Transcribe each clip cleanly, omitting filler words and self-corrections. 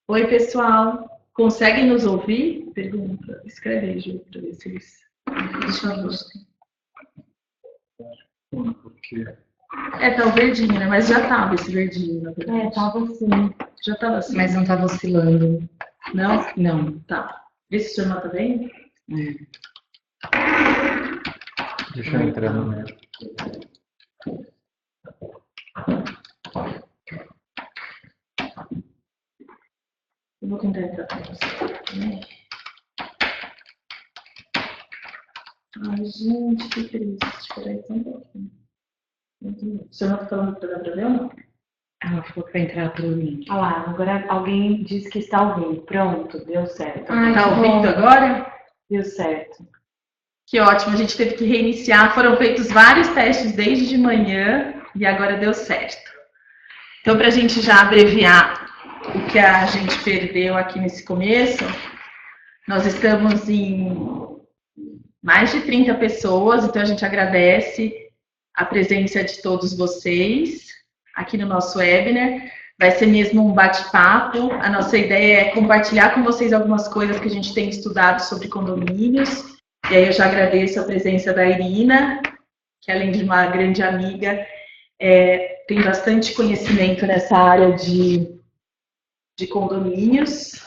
Oi, pessoal. Conseguem nos ouvir? Pergunta. Escreve aí, Ju, para ver se eles... Deixa eu ver. Porque... tá o verdinho, né? Mas já tava esse verdinho, na verdade. Tava sim. Já tava assim. Mas não tava oscilando. Não? Não. Tá. Vê se o seu irmão tá bem. Deixa eu entrar no meu. Eu vou tentar entrar para você. Ai, gente, que triste. Espera aí só um pouquinho. O senhor não tá falando que dá pra ver ou não? Ela falou que vai entrar pelo link. Ah lá, agora alguém disse que está ouvindo. Pronto, deu certo. Tá ouvindo agora? Deu certo. Que ótimo, a gente teve que reiniciar. Foram feitos vários testes desde de manhã e agora deu certo. Então, para a gente já abreviar o que a gente perdeu aqui nesse começo, nós estamos em mais de 30 pessoas, então a gente agradece a presença de todos vocês aqui no nosso webinar. Vai ser mesmo um bate-papo. A nossa ideia é compartilhar com vocês algumas coisas que a gente tem estudado sobre condomínios. E aí eu já agradeço a presença da Irina, que além de uma grande amiga, tem bastante conhecimento nessa área de condomínios.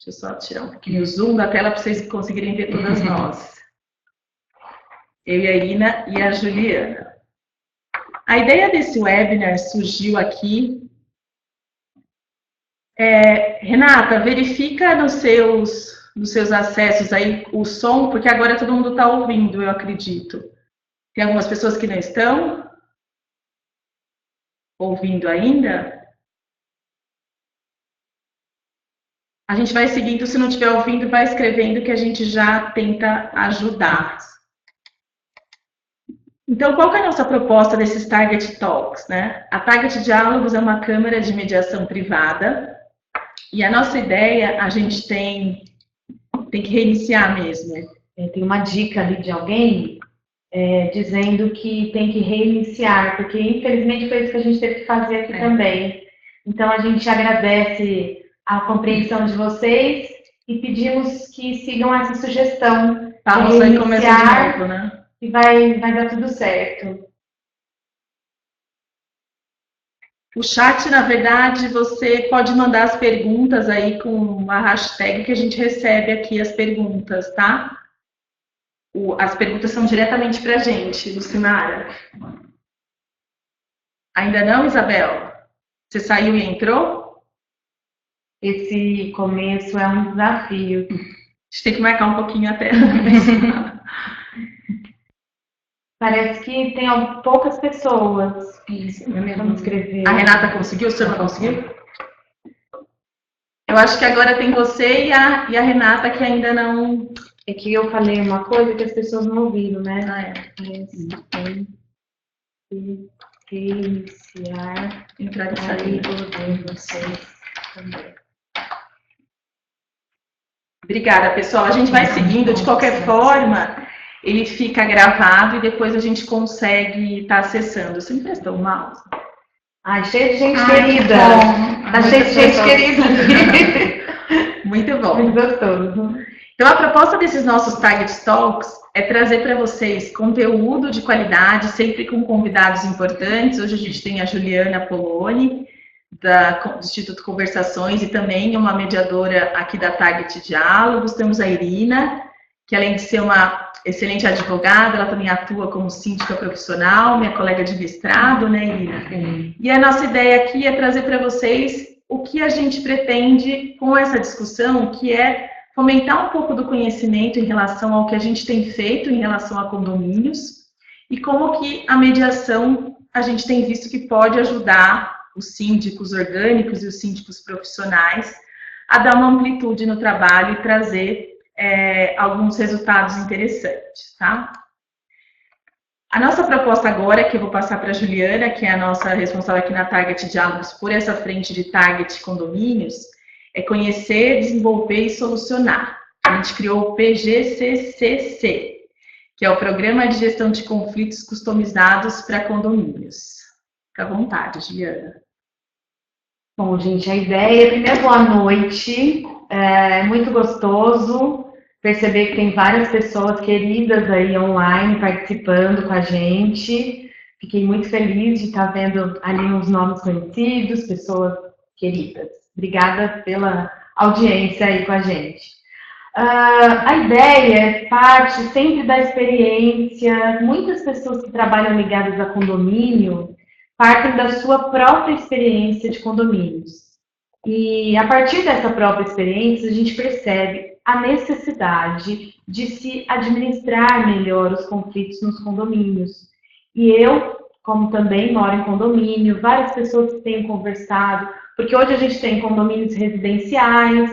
Deixa eu só tirar um pouquinho o zoom da tela para vocês conseguirem ver todas nós. Eu e a Irina e a Juliana. A ideia desse webinar surgiu aqui. Renata, verifica nos seus acessos aí o som, porque agora todo mundo está ouvindo, eu acredito. Tem algumas pessoas que não estão ouvindo ainda. A gente vai seguindo, se não estiver ouvindo, vai escrevendo que a gente já tenta ajudar. Então, qual que é a nossa proposta desses Target Talks, né? A Target Diálogos é uma câmara de mediação privada e a nossa ideia, a gente tem que reiniciar mesmo. Tem uma dica ali de alguém dizendo que tem que reiniciar, porque infelizmente foi isso que a gente teve que fazer aqui também. Então, a gente agradece a compreensão de vocês e pedimos que sigam essa sugestão. Vamos aí começar de novo, né? E vai dar tudo certo. O chat, na verdade, você pode mandar as perguntas aí com uma hashtag que a gente recebe aqui as perguntas, tá? As perguntas são diretamente para a gente, Lucinara. Ainda não, Isabel? Você saiu e entrou? Esse começo é um desafio. A gente tem que marcar um pouquinho a tela. Parece que tem poucas pessoas. Isso, Vamos escrever. A Renata conseguiu? O senhor não conseguiu? Eu acho que agora tem você e a Renata que ainda não... É que eu falei uma coisa que as pessoas não ouviram, né? Parece que tem que reiniciar entrar e a sair. língua de vocês também. Obrigada, pessoal. A gente vai seguindo. De qualquer forma, ele fica gravado e depois a gente consegue estar acessando. Você me prestou o mouse? Ai, cheio de gente querida. Tá cheio de gente querida aqui. Muito bom. Muito gostoso. Então, a proposta desses nossos Target Talks é trazer para vocês conteúdo de qualidade, sempre com convidados importantes. Hoje a gente tem a Juliana Poloni, do Instituto Conversações, e também uma mediadora aqui da Target Diálogos. Temos a Irina, que além de ser uma excelente advogada, ela também atua como síndica profissional, minha colega de mestrado, né, Irina? Sim. E a nossa ideia aqui é trazer para vocês o que a gente pretende com essa discussão, que é fomentar um pouco do conhecimento em relação ao que a gente tem feito em relação a condomínios e como que a mediação a gente tem visto que pode ajudar os síndicos orgânicos e os síndicos profissionais a dar uma amplitude no trabalho e trazer alguns resultados interessantes, tá? A nossa proposta agora, que eu vou passar para a Juliana, que é a nossa responsável aqui na Target Diálogos por essa frente de Target Condomínios, é conhecer, desenvolver e solucionar. A gente criou o PGCCC, que é o Programa de Gestão de Conflitos Customizados para Condomínios. Fica à vontade, Juliana. Bom, gente, a ideia, primeiro, boa noite. É muito gostoso perceber que tem várias pessoas queridas aí online participando com a gente. Fiquei muito feliz de estar vendo ali uns nomes conhecidos, pessoas queridas. Obrigada pela audiência aí com a gente. A ideia é parte sempre da experiência. Muitas pessoas que trabalham ligadas a condomínio partem da sua própria experiência de condomínios. E a partir dessa própria experiência, a gente percebe a necessidade de se administrar melhor os conflitos nos condomínios. E eu, como também moro em condomínio, várias pessoas que têm conversado, porque hoje a gente tem condomínios residenciais,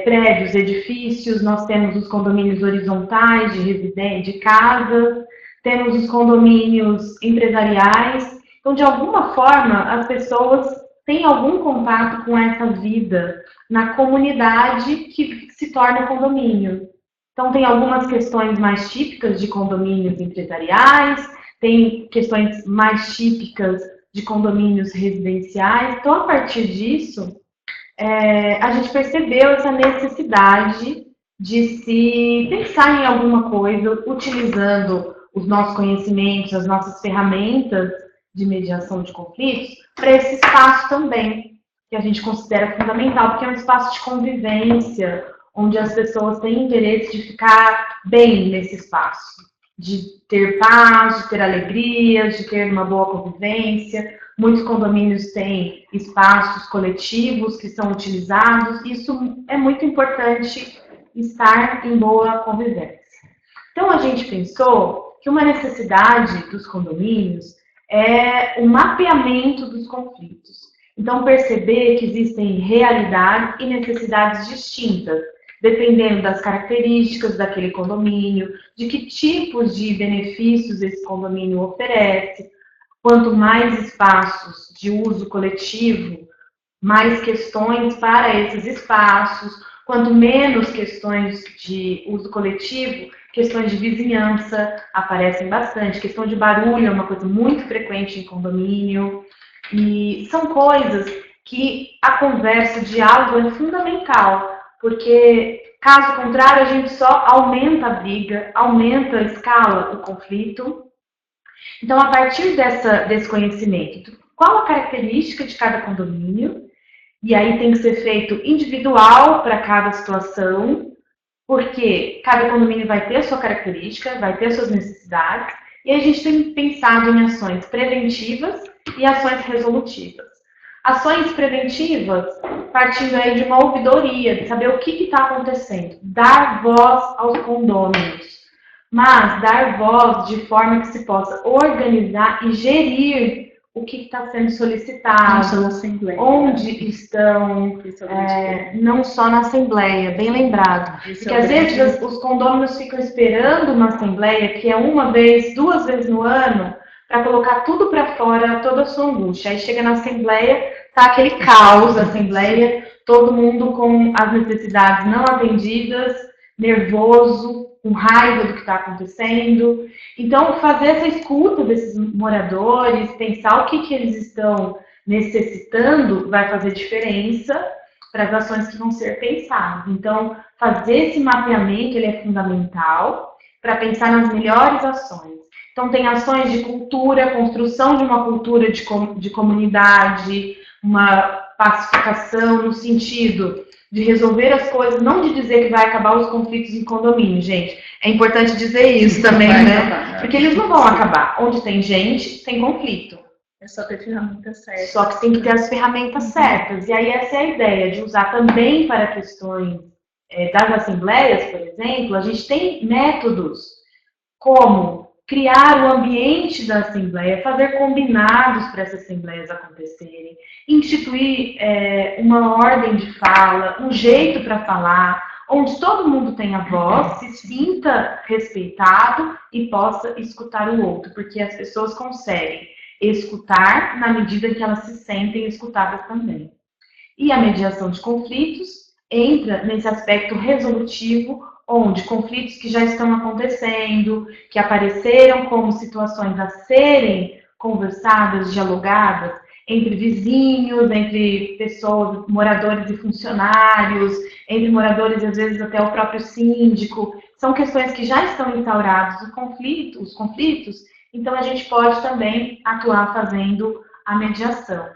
prédios, edifícios, nós temos os condomínios horizontais de casas, temos os condomínios empresariais. Então, de alguma forma, as pessoas têm algum contato com essa vida na comunidade que se torna condomínio. Então, tem algumas questões mais típicas de condomínios empresariais, tem questões mais típicas de condomínios residenciais. Então, a partir disso, a gente percebeu essa necessidade de se pensar em alguma coisa utilizando os nossos conhecimentos, as nossas ferramentas de mediação de conflitos, para esse espaço também, que a gente considera fundamental, porque é um espaço de convivência, onde as pessoas têm interesse de ficar bem nesse espaço, de ter paz, de ter alegrias, de ter uma boa convivência. Muitos condomínios têm espaços coletivos que são utilizados. Isso é muito importante, estar em boa convivência. Então, a gente pensou que uma necessidade dos condomínios é o mapeamento dos conflitos. Então, perceber que existem realidades e necessidades distintas, dependendo das características daquele condomínio, de que tipos de benefícios esse condomínio oferece. Quanto mais espaços de uso coletivo, mais questões para esses espaços. Quanto menos questões de uso coletivo, questões de vizinhança aparecem bastante. Questão de barulho é uma coisa muito frequente em condomínio. E são coisas que a conversa, o diálogo é fundamental, porque, caso contrário, a gente só aumenta a briga, aumenta a escala do conflito. Então, a partir desse conhecimento, qual a característica de cada condomínio? E aí tem que ser feito individual para cada situação, porque cada condomínio vai ter a sua característica, vai ter suas necessidades, e a gente tem pensado em ações preventivas e ações resolutivas. Ações preventivas, partindo aí de uma ouvidoria, de saber o que está acontecendo, dar voz aos condôminos, mas dar voz de forma que se possa organizar e gerir o que está sendo solicitado, onde estão, não só na Assembleia, bem lembrado. Porque às vezes os condôminos ficam esperando uma Assembleia, que é uma vez, 2 vezes no ano, para colocar tudo para fora, toda a sua angústia. Aí chega na Assembleia, tá aquele caos, a Assembleia, todo mundo com as necessidades não atendidas, nervoso, com raiva do que está acontecendo. Então, fazer essa escuta desses moradores, pensar o que eles estão necessitando, vai fazer diferença para as ações que vão ser pensadas. Então, fazer esse mapeamento, ele é fundamental para pensar nas melhores ações. Então, tem ações de cultura, construção de uma cultura de comunidade, uma pacificação no sentido de resolver as coisas, não de dizer que vai acabar os conflitos em condomínio, gente. É importante dizer isso também, né? Porque eles não vão acabar. Onde tem gente, tem conflito. É só ter ferramentas certas. Só que tem que ter as ferramentas certas. E aí essa é a ideia, de usar também para questões das assembleias, por exemplo. A gente tem métodos como criar o ambiente da Assembleia, fazer combinados para essas Assembleias acontecerem, instituir uma ordem de fala, um jeito para falar, onde todo mundo tenha voz, se sinta respeitado e possa escutar o outro, porque as pessoas conseguem escutar na medida em que elas se sentem escutadas também. E a mediação de conflitos entra nesse aspecto resolutivo, onde conflitos que já estão acontecendo, que apareceram como situações a serem conversadas, dialogadas, entre vizinhos, entre pessoas, moradores e funcionários, entre moradores e às vezes até o próprio síndico. São questões que já estão instauradas, os conflitos, então a gente pode também atuar fazendo a mediação.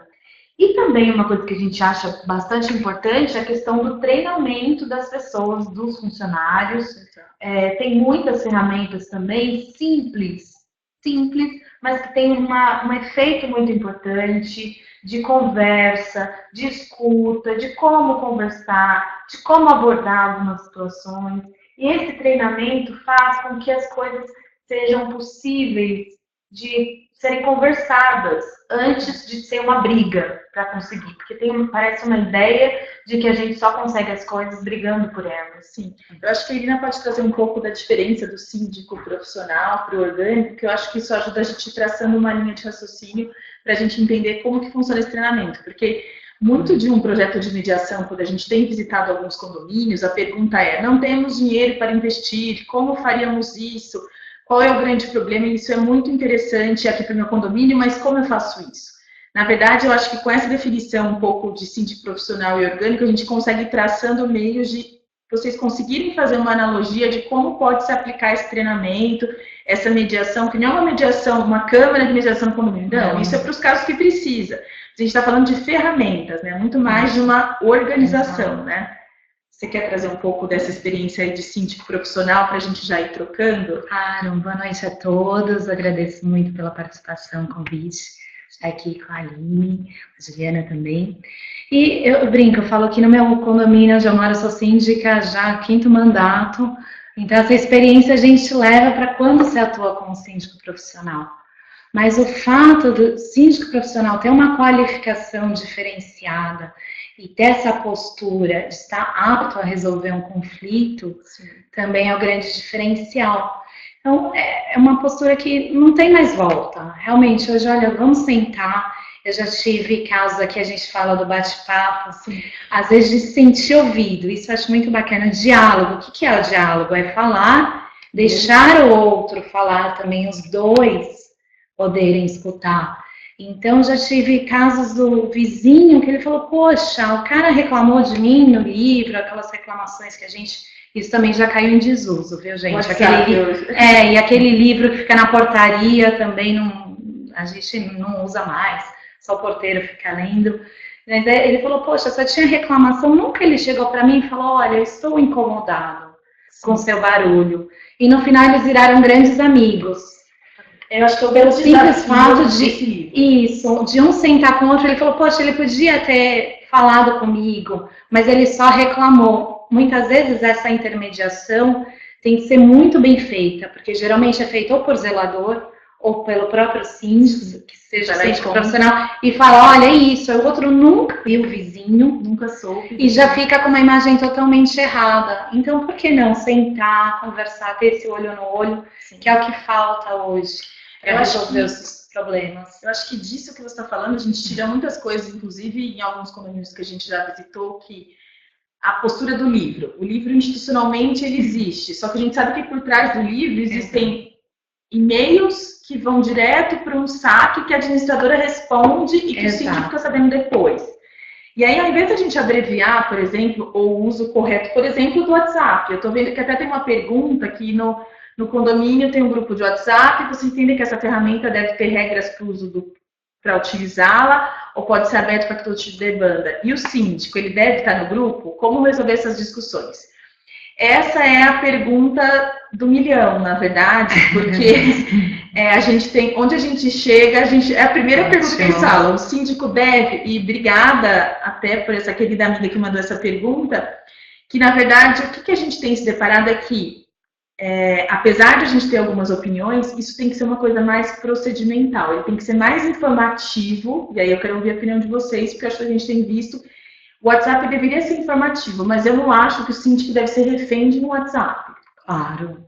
E também uma coisa que a gente acha bastante importante é a questão do treinamento das pessoas, dos funcionários. Tem muitas ferramentas também simples, mas que tem um efeito muito importante de conversa, de escuta, de como conversar, de como abordar algumas situações. E esse treinamento faz com que as coisas sejam possíveis de serem conversadas antes de ser uma briga para conseguir. Porque parece uma ideia de que a gente só consegue as coisas brigando por elas. Sim, eu acho que a Irina pode trazer um pouco da diferença do síndico profissional para o orgânico, que eu acho que isso ajuda a gente traçando uma linha de raciocínio para a gente entender como que funciona esse treinamento. Porque muito de um projeto de mediação, quando a gente tem visitado alguns condomínios, a pergunta é: não temos dinheiro para investir, como faríamos isso? Qual é o grande problema? E isso é muito interessante aqui para o meu condomínio, mas como eu faço isso? Na verdade, eu acho que com essa definição um pouco de síndico profissional e orgânico, a gente consegue ir traçando meios de vocês conseguirem fazer uma analogia de como pode se aplicar esse treinamento, essa mediação, que não é uma mediação, uma câmara de mediação no condomínio, não, isso é para os casos que precisa. A gente está falando de ferramentas, né? Muito mais de uma organização, né? Você quer trazer um pouco dessa experiência aí de síndico profissional para a gente já ir trocando? Claro, boa noite a todos. Agradeço muito pela participação, convite. Estar aqui com a Aline, a Juliana também. E eu brinco, eu falo que no meu condomínio onde eu moro, eu sou síndica já 5º mandato. Então, essa experiência a gente leva para quando você atua como síndico profissional. Mas o fato do síndico profissional ter uma qualificação diferenciada e ter essa postura de estar apto a resolver um conflito, sim, também é o grande diferencial. Então, é uma postura que não tem mais volta. Realmente, hoje, olha, vamos sentar. Eu já tive casos aqui, a gente fala do bate-papo, assim, às vezes de se sentir ouvido. Isso eu acho muito bacana. O diálogo, o que é o diálogo? É falar, deixar o outro falar também, os dois poderem escutar. Então, já tive casos do vizinho que ele falou: poxa, o cara reclamou de mim no livro, aquelas reclamações que a gente... Isso também já caiu em desuso, viu, gente? E aquele livro que fica na portaria também a gente não usa mais, só o porteiro fica lendo. Ele falou: poxa, só tinha reclamação. Nunca ele chegou para mim e falou: olha, eu estou incomodado com seu barulho. E no final eles viraram grandes amigos. Eu acho que pelo simples fato de um sentar com o outro, ele falou: poxa, ele podia ter falado comigo, mas ele só reclamou. Muitas vezes essa intermediação tem que ser muito bem feita, porque geralmente é feita ou por zelador, ou pelo próprio síndico, que seja síndico profissional, e fala: olha, é isso, o outro nunca viu o vizinho, nunca soube, e já fica com uma imagem totalmente errada. Então, por que não sentar, conversar, ter esse olho no olho, sim, que é o que falta hoje para resolver os problemas? Eu acho que disso que você está falando, a gente tira muitas coisas, inclusive em alguns condomínios que a gente já visitou, que a postura do livro. O livro, institucionalmente, ele existe, só que a gente sabe que por trás do livro existem e-mails que vão direto para um saque que a administradora responde e que o síndico fica sabendo depois. E aí, ao invés de a gente abreviar, por exemplo, ou o uso correto, por exemplo, do WhatsApp, eu estou vendo que até tem uma pergunta aqui no condomínio, tem um grupo de WhatsApp, você entende que essa ferramenta deve ter regras para o uso para utilizá-la, ou pode ser aberto para todo tipo de demanda. E o síndico, ele deve estar no grupo? Como resolver essas discussões? Essa é a pergunta do milhão, na verdade, porque a gente tem, onde a gente chega, é a primeira pergunta que eles falam: o síndico deve, e obrigada até por essa querida amiga que mandou essa pergunta, que na verdade o que a gente tem se deparado é que, apesar de a gente ter algumas opiniões, isso tem que ser uma coisa mais procedimental, ele tem que ser mais informativo, e aí eu quero ouvir a opinião de vocês, porque eu acho que a gente tem visto, o WhatsApp deveria ser informativo, mas eu não acho que o síndico deve ser refém de um WhatsApp. Claro.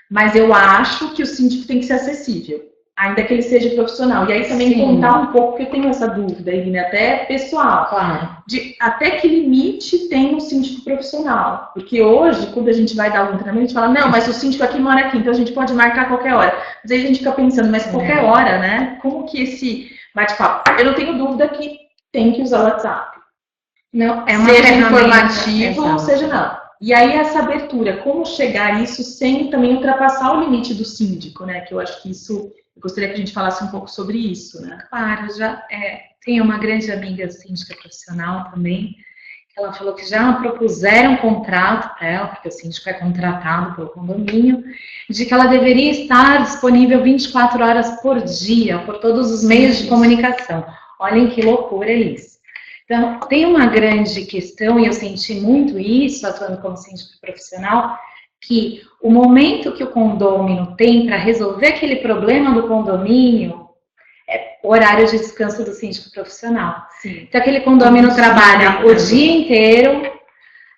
Mas eu acho que o síndico tem que ser acessível, ainda que ele seja profissional. E aí também Sim. contar um pouco, porque eu tenho essa dúvida, Irina, até pessoal. Claro. De até que limite tem um síndico profissional. Porque hoje, quando a gente vai dar algum treinamento, a gente fala: não, mas o síndico aqui mora aqui, então a gente pode marcar a qualquer hora. Mas aí a gente fica pensando: mas qualquer hora, né? Como que esse bate-papo. Eu não tenho dúvida que tem que usar o WhatsApp. Não, é uma seja ferramenta, informativo, ou exato. seja não. E aí essa abertura, como chegar isso sem também ultrapassar o limite do síndico, né? Que eu acho que isso, eu gostaria que a gente falasse um pouco sobre isso, né? Claro, tenho uma grande amiga síndica profissional também, que ela falou que já propuseram um contrato para ela, porque o síndico é contratado pelo condomínio, de que ela deveria estar disponível 24 horas por dia, por todos os meios de comunicação. Olhem que loucura isso. Então, tem uma grande questão, e eu senti muito isso, atuando como síndico profissional, que o momento que o condômino tem para resolver aquele problema do condomínio é o horário de descanso do síndico profissional. Sim. Então, aquele condomínio trabalha o dia inteiro,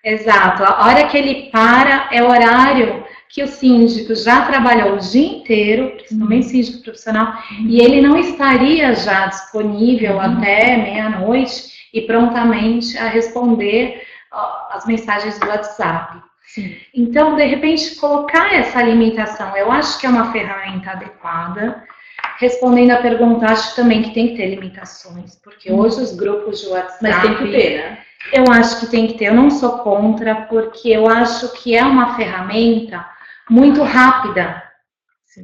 exato, a hora que ele para é o horário que o síndico já trabalhou o dia inteiro, principalmente síndico profissional, e ele não estaria já disponível até meia-noite e prontamente a responder as mensagens do WhatsApp. Sim. Então, de repente, colocar essa limitação, eu acho que é uma ferramenta adequada. Respondendo a pergunta, acho também que tem que ter limitações, porque hoje os grupos de WhatsApp... Mas tem que ter, né? Eu acho que tem que ter, eu não sou contra, porque eu acho que é uma ferramenta muito rápida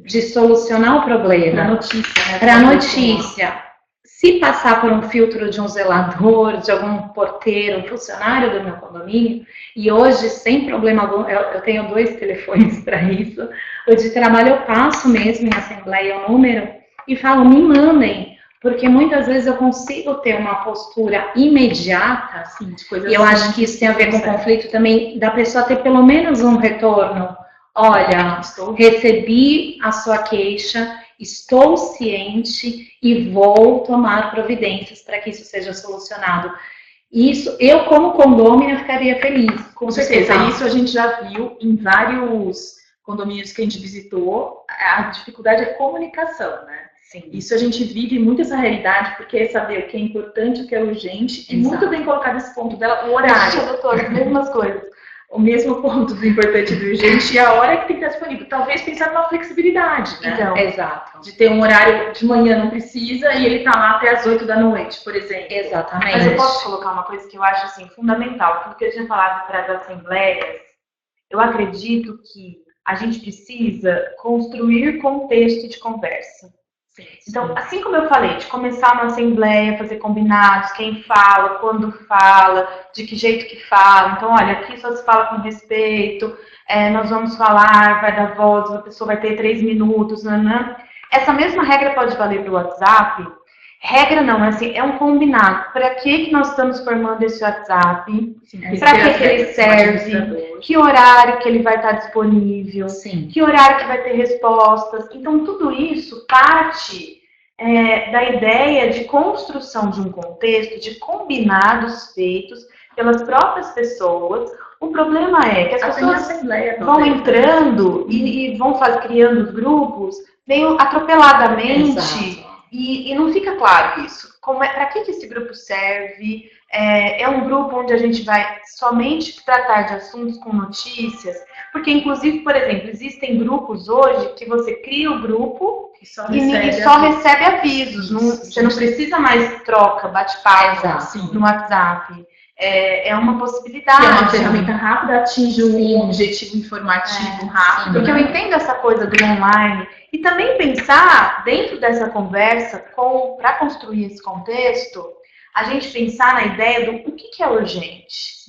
de solucionar o problema. Para notícia, né? Para notícia. Se passar por um filtro de um zelador, de algum porteiro, um funcionário do meu condomínio, e hoje, sem problema algum, eu tenho 2 telefones para isso, o de trabalho eu passo mesmo em assembleia o número e falo, me mandem, porque muitas vezes eu consigo ter uma postura imediata, assim, de coisas e eu acho que isso tem a ver com o conflito também, da pessoa ter pelo menos um retorno. Olha, recebi a sua queixa, estou ciente e vou tomar providências para que isso seja solucionado. Isso, eu como condômina ficaria feliz. Com certeza, isso a gente já viu em vários condomínios que a gente visitou, a dificuldade é comunicação, né? Sim. Isso a gente vive muito essa realidade, porque é saber o que é importante, o que é urgente, e muito bem colocado esse ponto dela, o horário. Doutor, as mesmas coisas. O mesmo ponto do importante e do urgente e a hora que tem que estar disponível. Talvez pensar numa flexibilidade, né? Então, exato. De ter um horário de manhã não precisa e ele tá lá até as 8 da noite, por exemplo. Exatamente. Mas eu posso colocar uma coisa que eu acho assim, fundamental. Tudo que eu tinha falado para as assembleias, eu acredito que a gente precisa construir contexto de conversa. Então, assim como eu falei, de começar uma assembleia, fazer combinados, quem fala, quando fala, de que jeito que fala. Então, olha, aqui só se fala com respeito, nós vamos falar, vai dar voz, a pessoa vai ter 3 minutos, nanã. Essa mesma regra pode valer para o WhatsApp. Regra não, assim, é um combinado. Para que nós estamos formando esse WhatsApp? Para que ele serve? Que horário que ele vai estar disponível? Sim. Que horário que vai ter respostas? Então, tudo isso parte da ideia de construção de um contexto, de combinados feitos pelas próprias pessoas. O problema é que as pessoas vão entrando e vão criando os grupos meio atropeladamente. Exato. E não fica claro isso. Para que esse grupo serve? É um grupo onde a gente vai somente tratar de assuntos com notícias? Porque, inclusive, por exemplo, existem grupos hoje que você cria o grupo e só recebe avisos. Você não precisa mais troca, bate-papo no WhatsApp. É uma possibilidade. Que é uma ferramenta rápida, atinge um objetivo informativo rápido. Porque eu entendo essa coisa do online. E também pensar, dentro dessa conversa, para construir esse contexto, a gente pensar na ideia do o que é urgente.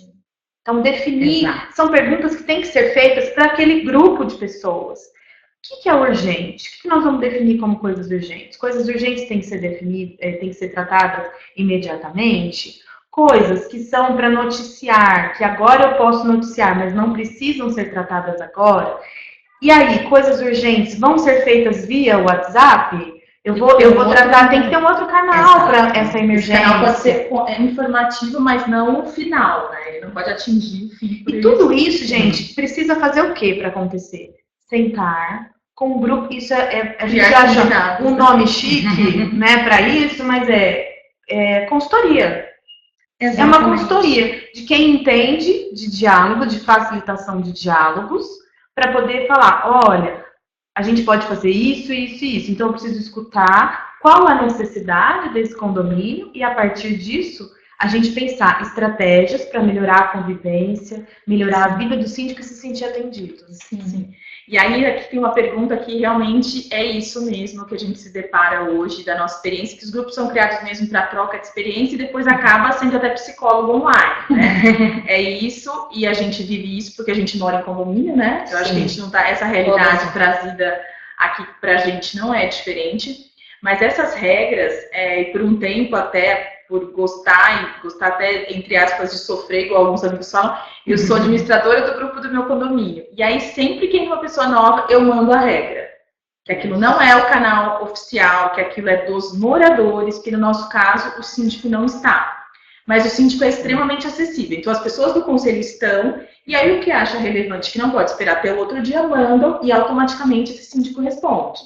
Então, definir, são perguntas que têm que ser feitas para aquele grupo de pessoas. O que é urgente? O que nós vamos definir como coisas urgentes? Coisas urgentes têm que ser definidas, têm que ser tratadas imediatamente. Coisas que são para noticiar, que agora eu posso noticiar, mas não precisam ser tratadas agora. E aí, coisas urgentes vão ser feitas via WhatsApp? Eu vou tratar, tem que ter um outro canal para essa emergência. O canal pode ser informativo, mas não o final, né? Ele não pode atingir o fim. E tudo isso, gente, precisa fazer o que para acontecer? Sentar com um grupo, isso a gente acha um nome chique, né, para isso, mas é consultoria. Exatamente. É uma consultoria de quem entende de diálogo, de facilitação de diálogos, para poder falar, olha, a gente pode fazer isso, isso e isso, então eu preciso escutar qual a necessidade desse condomínio e, a partir disso, a gente pensar estratégias para melhorar a convivência, melhorar a vida do síndico e se sentir atendido. Sim. E aí aqui tem uma pergunta que realmente é isso mesmo que a gente se depara hoje da nossa experiência, que os grupos são criados mesmo para troca de experiência e depois acaba sendo até psicólogo online, né? É isso, e a gente vive isso porque a gente mora em condomínio, né? Eu acho que a gente não tá, essa realidade trazida aqui pra gente não é diferente, mas essas regras, por um tempo até por gostar até, entre aspas, de sofrer, igual alguns amigos falam, eu sou administradora do grupo do meu condomínio. E aí, sempre que entra uma pessoa nova, eu mando a regra. Que aquilo não é o canal oficial, que aquilo é dos moradores, que no nosso caso, o síndico não está. Mas o síndico é extremamente acessível. Então, as pessoas do conselho estão, e aí o que acha relevante, que não pode esperar até o outro dia, mandam, e automaticamente esse síndico responde.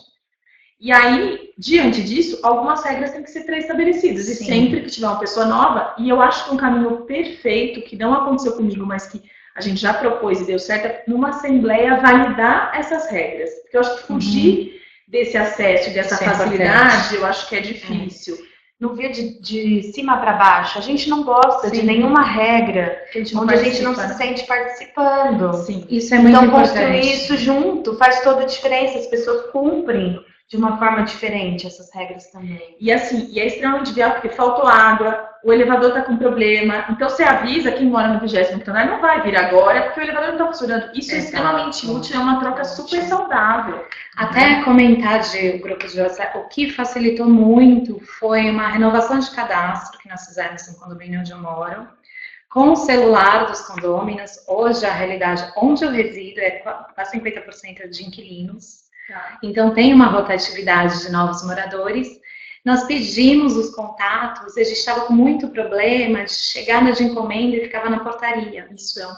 E aí, diante disso, algumas regras têm que ser pré-estabelecidas. Sim. E sempre que tiver uma pessoa nova, e eu acho que um caminho perfeito, que não aconteceu comigo, mas que a gente já propôs e deu certo, é numa assembleia validar essas regras. Porque eu acho que fugir desse acesso, dessa facilidade, eu acho que é difícil. No via de cima para baixo, a gente não gosta de nenhuma regra onde a gente não se sente participando. Sim. Isso é muito importante. Então, construir isso junto faz toda a diferença. As pessoas cumprem de uma forma diferente essas regras também. E assim, e é extremamente viável porque faltou água, o elevador está com problema, então você avisa quem mora no 20º andar, não vai vir agora porque o elevador não está funcionando. Isso é extremamente útil, é uma troca super saudável. Até comentar de grupos de WhatsApp, o que facilitou muito foi uma renovação de cadastro que nós fizemos no condomínio onde eu moro, com o celular dos condôminos. Hoje a realidade onde eu resido é quase 50% de inquilinos. Então, tem uma rotatividade de novos moradores. Nós pedimos os contatos, a gente estava com muito problema de chegada de encomenda e ficava na portaria. Isso é um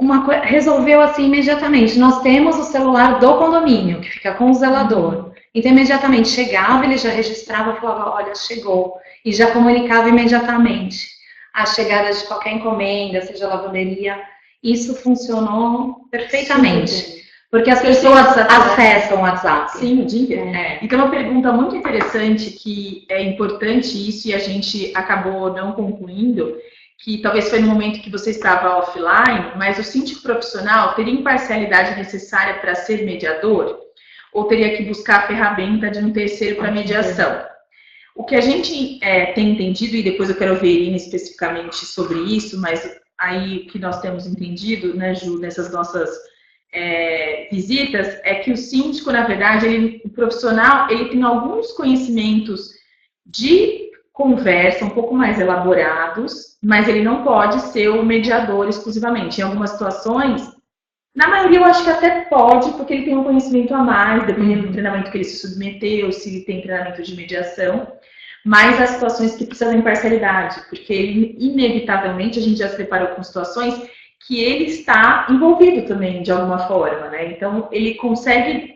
problema. Resolveu assim imediatamente. Nós temos o celular do condomínio, que fica com o zelador. Então, imediatamente chegava, ele já registrava, falava, olha, chegou. E já comunicava imediatamente a chegada de qualquer encomenda, seja lavanderia. Isso funcionou perfeitamente. Sim. Porque as pessoas acessam o WhatsApp. Sim, o dia inteiro. Então, uma pergunta muito interessante, que é importante isso, e a gente acabou não concluindo, que talvez foi no momento que você estava offline, mas o síndico profissional teria imparcialidade necessária para ser mediador? Ou teria que buscar a ferramenta de um terceiro para mediação? O que a gente tem entendido, e depois eu quero ver Irina especificamente sobre isso, mas aí o que nós temos entendido, né, Ju, nessas nossas visitas, é que o síndico, na verdade, o profissional, ele tem alguns conhecimentos de conversa um pouco mais elaborados, mas ele não pode ser o mediador exclusivamente. Em algumas situações, na maioria eu acho que até pode, porque ele tem um conhecimento a mais, dependendo do treinamento que ele se submeteu, se ele tem treinamento de mediação, mas há situações que precisam de imparcialidade, porque ele, inevitavelmente, a gente já se deparou com situações que ele está envolvido também, de alguma forma, né? Então, ele consegue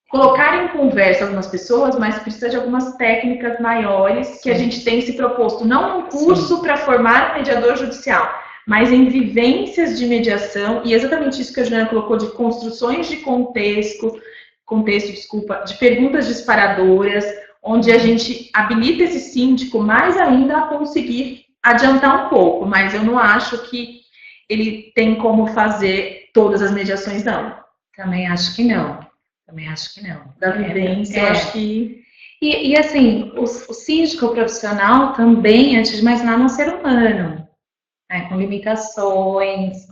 colocar em conversa algumas pessoas, mas precisa de algumas técnicas maiores que a gente tem se proposto, não um curso para formar um mediador judicial, mas em vivências de mediação, e exatamente isso que a Juliana colocou, de construções de contexto, de perguntas disparadoras, onde a gente habilita esse síndico mais ainda a conseguir adiantar um pouco, mas eu não acho que ele tem como fazer todas as mediações, não. Também acho que não. Da vivência, eu acho que... E assim, o síndico profissional também, antes de mais nada, é um ser humano. Com limitações,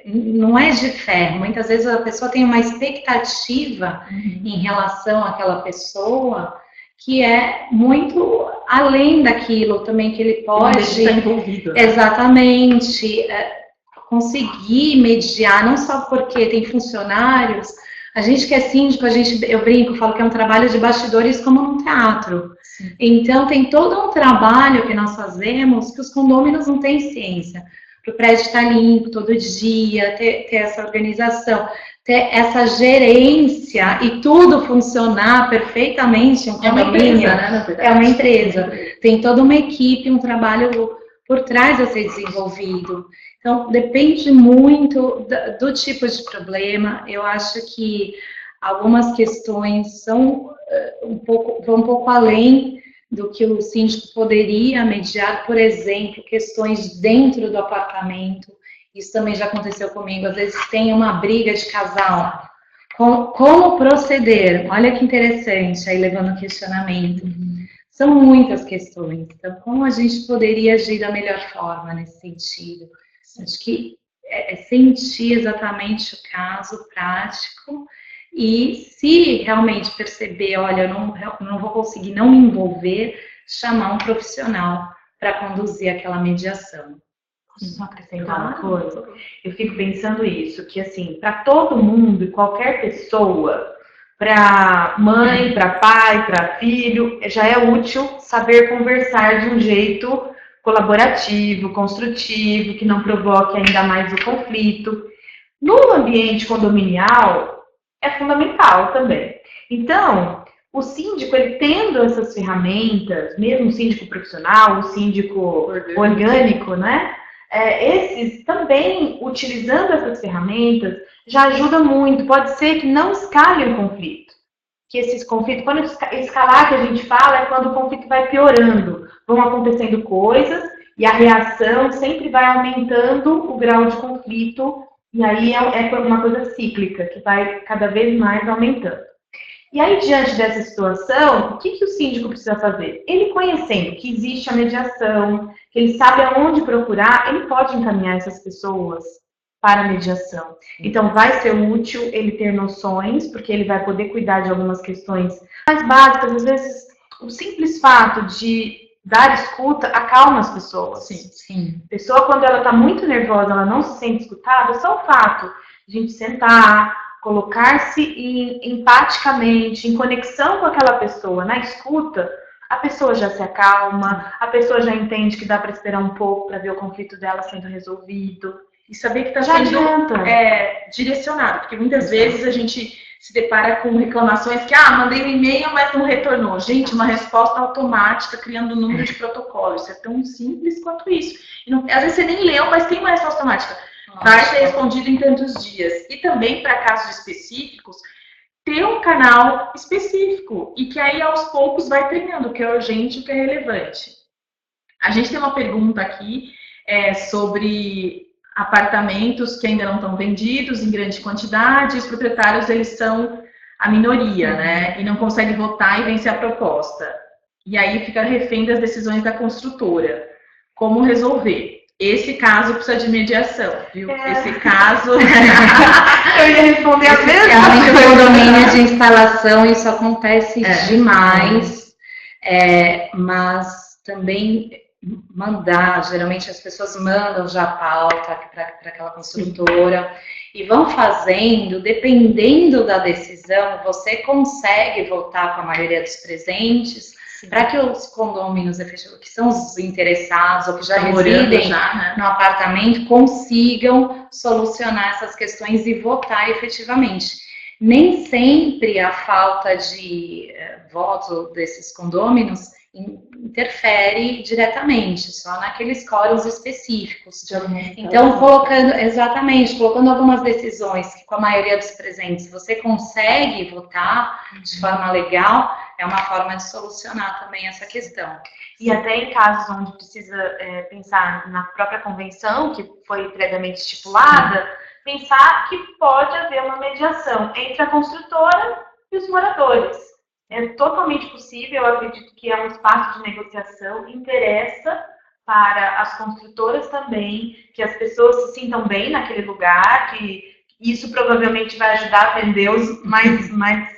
não é de ferro. Muitas vezes a pessoa tem uma expectativa em relação àquela pessoa que é muito além daquilo também que ele pode estar envolvido. Exatamente, conseguir mediar, não só porque tem funcionários. A gente que é síndico, eu brinco, falo que é um trabalho de bastidores como num teatro. Sim. Então, tem todo um trabalho que nós fazemos que os condôminos não têm ciência. Para o prédio estar limpo todo dia, ter essa organização, ter essa gerência e tudo funcionar perfeitamente. Um condomínio, é uma empresa. Tem toda uma equipe, um trabalho por trás a ser desenvolvido. Então, depende muito do tipo de problema. Eu acho que algumas questões são vão um pouco além do que o síndico poderia mediar, por exemplo, questões dentro do apartamento. Isso também já aconteceu comigo. Às vezes tem uma briga de casal. Como proceder? Olha que interessante, aí levando o questionamento. São muitas questões. Então, como a gente poderia agir da melhor forma nesse sentido? Acho que é sentir exatamente o caso prático e se realmente perceber, olha, eu não vou conseguir não me envolver, chamar um profissional para conduzir aquela mediação. Posso só acrescentar uma coisa? Eu fico pensando isso, que assim, para todo mundo e qualquer pessoa, para mãe, para pai, para filho, já é útil saber conversar de um jeito colaborativo, construtivo, que não provoque ainda mais o conflito. No ambiente condominial, é fundamental também. Então, o síndico, ele tendo essas ferramentas, mesmo o síndico profissional, o síndico orgânico, né? Esses também, utilizando essas ferramentas, já ajuda muito. Pode ser que não escale o conflito. Que esses conflitos, quando escalar que a gente fala, é quando o conflito vai piorando. Vão acontecendo coisas e a reação sempre vai aumentando o grau de conflito. E aí é uma coisa cíclica, que vai cada vez mais aumentando. E aí, diante dessa situação, o que o síndico precisa fazer? Ele conhecendo que existe a mediação, que ele sabe aonde procurar, ele pode encaminhar essas pessoas para a mediação. Então, vai ser útil ele ter noções, porque ele vai poder cuidar de algumas questões mais básicas. Às vezes, o simples fato de dar escuta acalma as pessoas. Sim. A pessoa, quando ela está muito nervosa, ela não se sente escutada, só o fato de a gente sentar, colocar-se empaticamente, em conexão com aquela pessoa, na escuta, a pessoa já se acalma, a pessoa já entende que dá para esperar um pouco para ver o conflito dela sendo resolvido. E saber que está sendo direcionado, porque muitas vezes a gente se depara com reclamações que, mandei um e-mail, mas não retornou. Gente, uma resposta automática, criando um número de protocolo. Isso é tão simples quanto isso. E não, às vezes você nem leu, mas tem uma resposta automática. Vai ser respondido em tantos dias. E também, para casos específicos, ter um canal específico. E que aí, aos poucos, vai treinando o que é urgente e o que é relevante. A gente tem uma pergunta aqui sobre apartamentos que ainda não estão vendidos em grande quantidade. Os proprietários, eles são a minoria, né? E não conseguem votar e vencer a proposta. E aí, fica refém das decisões da construtora. Como resolver? Esse caso precisa de mediação, viu? Esse caso... Eu ia responder a mesma coisa. No condomínio de instalação, isso acontece demais. Mas também geralmente as pessoas mandam já a pauta para aquela construtora e vão fazendo, dependendo da decisão, você consegue votar com a maioria dos presentes, para que os condôminos que são os interessados ou que já residem no apartamento consigam solucionar essas questões e votar efetivamente. Nem sempre a falta de voto desses condôminos interfere diretamente, só naqueles quóruns específicos. Então, colocando algumas decisões que com a maioria dos presentes você consegue votar de forma legal, é uma forma de solucionar também essa questão. E até em casos onde precisa pensar na própria convenção, que foi previamente estipulada, pensar que pode haver uma mediação entre a construtora e os moradores. É totalmente possível, eu acredito que é um espaço de negociação, interessa para as construtoras também, que as pessoas se sintam bem naquele lugar, que isso provavelmente vai ajudar a vender mais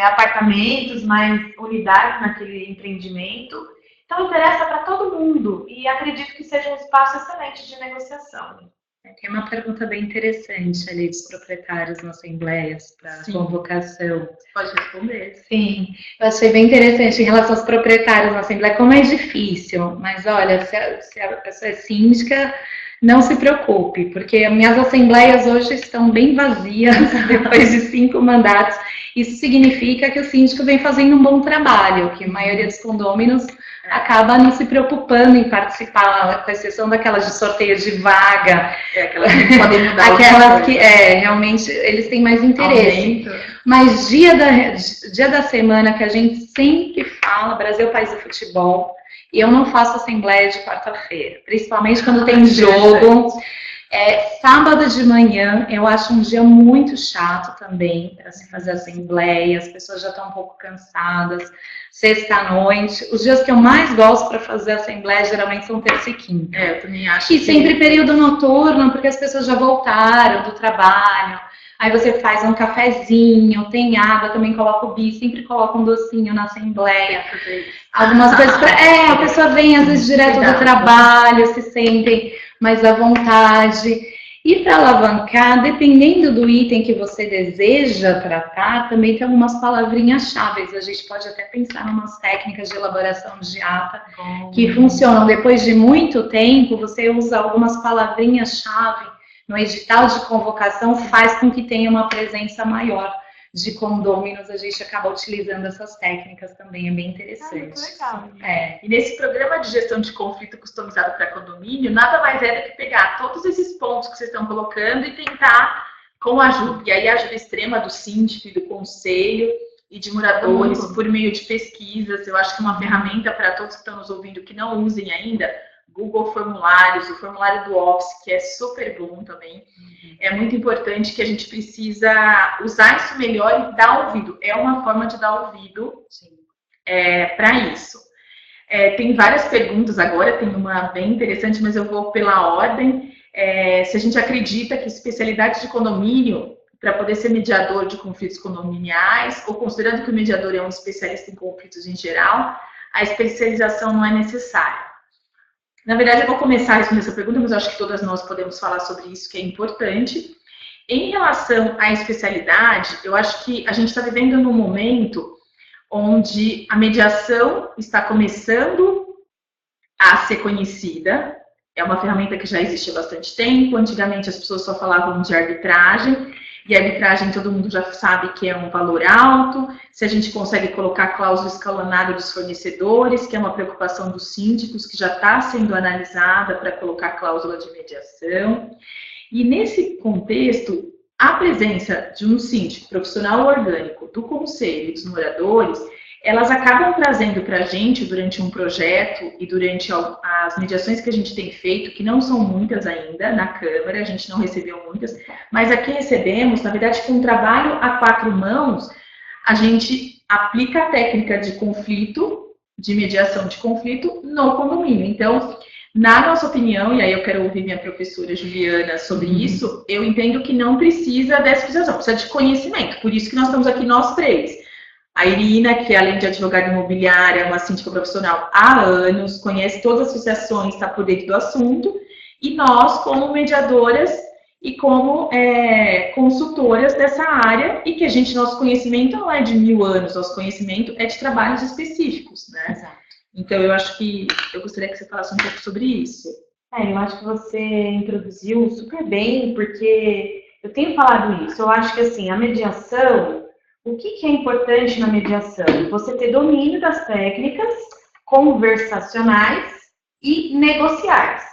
apartamentos, mais unidades naquele empreendimento. Então, interessa para todo mundo e acredito que seja um espaço excelente de negociação. Tem uma pergunta bem interessante ali dos proprietários na assembleias para convocação. Pode responder. Sim, eu achei bem interessante em relação aos proprietários na assembleia, como é difícil, mas olha, se a pessoa é síndica, não se preocupe, porque as minhas assembleias hoje estão bem vazias depois de 5 mandatos. Isso significa que o síndico vem fazendo um bom trabalho, que a maioria dos condôminos acaba não se preocupando em participar, com exceção daquelas de sorteio de vaga. Aquelas que podem mudar. Aquelas que, realmente, eles têm mais interesse. Mas dia da semana que a gente sempre fala, Brasil País do Futebol, e eu não faço assembleia de quarta-feira, principalmente quando tem jogo. Sábado de manhã, eu acho um dia muito chato também para se fazer assembleia, as pessoas já estão um pouco cansadas. Sexta-noite, os dias que eu mais gosto para fazer assembleia geralmente são terça e quinta. Eu também acho. E sempre período noturno, porque as pessoas já voltaram do trabalho. Aí você faz um cafezinho, tem água, também coloca o bis, sempre coloca um docinho na assembleia. Algumas coisas a pessoa vem às vezes direto do trabalho, se sentem mais à vontade. E para alavancar, dependendo do item que você deseja tratar, também tem algumas palavrinhas-chave. A gente pode até pensar em umas técnicas de elaboração de ata que funcionam. Depois de muito tempo, você usa algumas palavrinhas-chave no edital de convocação, faz com que tenha uma presença maior de condôminos. A gente acaba utilizando essas técnicas também, é bem interessante. Legal. E nesse programa de gestão de conflito customizado para condomínio, nada mais é do que pegar todos esses pontos que vocês estão colocando e tentar, com a ajuda, e aí a ajuda extrema do síndico e do conselho e de moradores, por meio de pesquisas. Eu acho que uma ferramenta para todos que estão nos ouvindo que não usem ainda, Google Formulários, o formulário do Office, que é super bom também. É muito importante que a gente precisa usar isso melhor e dar ouvido. É uma forma de dar ouvido para isso. Tem várias perguntas agora, tem uma bem interessante, mas eu vou pela ordem. Se a gente acredita que especialidade de condomínio, para poder ser mediador de conflitos condominiais, ou considerando que o mediador é um especialista em conflitos em geral, a especialização não é necessária. Na verdade, eu vou começar a responder essa pergunta, mas eu acho que todas nós podemos falar sobre isso, que é importante. Em relação à especialidade, eu acho que a gente está vivendo num momento onde a mediação está começando a ser conhecida. É uma ferramenta que já existe há bastante tempo. Antigamente, as pessoas só falavam de arbitragem. E a arbitragem, todo mundo já sabe que é um valor alto. Se a gente consegue colocar cláusula escalonada dos fornecedores, que é uma preocupação dos síndicos, que já está sendo analisada para colocar cláusula de mediação. E nesse contexto, a presença de um síndico profissional orgânico, do conselho e dos moradores, elas acabam trazendo para a gente, durante um projeto e durante as mediações que a gente tem feito, que não são muitas ainda na Câmara, a gente não recebeu muitas, mas aqui recebemos, na verdade, com um trabalho a 4 mãos, a gente aplica a técnica de conflito, de mediação de conflito, no condomínio. Então, na nossa opinião, e aí eu quero ouvir minha professora Juliana sobre isso, eu entendo que não precisa dessa especialização, precisa de conhecimento, por isso que nós estamos aqui nós três. A Irina, que além de advogada imobiliária, é uma síndica profissional há anos, conhece todas as associações, está por dentro do assunto, e nós, como mediadoras e como consultoras dessa área, e que nosso conhecimento não é de 1000 anos, nosso conhecimento é de trabalhos específicos, né? Exato. Então, eu acho que eu gostaria que você falasse um pouco sobre isso. Eu acho que você introduziu super bem, porque eu tenho falado isso. Eu acho que, assim, a mediação... O que é importante na mediação? Você ter domínio das técnicas conversacionais e negociais.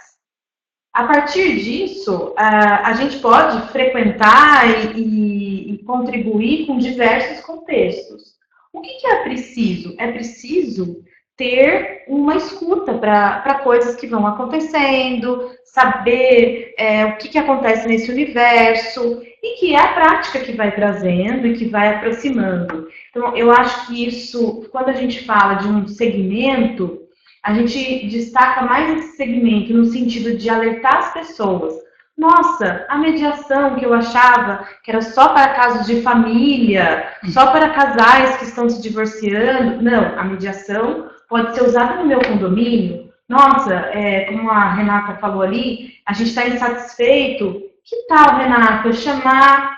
A partir disso, a gente pode frequentar e contribuir com diversos contextos. O que é preciso? É preciso ter uma escuta para coisas que vão acontecendo, saber o que acontece nesse universo, e que é a prática que vai trazendo e que vai aproximando. Então, eu acho que isso, quando a gente fala de um segmento, a gente destaca mais esse segmento no sentido de alertar as pessoas. Nossa, a mediação que eu achava que era só para casos de família, só para casais que estão se divorciando. Não, a mediação pode ser usada no meu condomínio. Nossa, como a Renata falou ali, a gente está insatisfeito. Que tal, Renata, eu chamar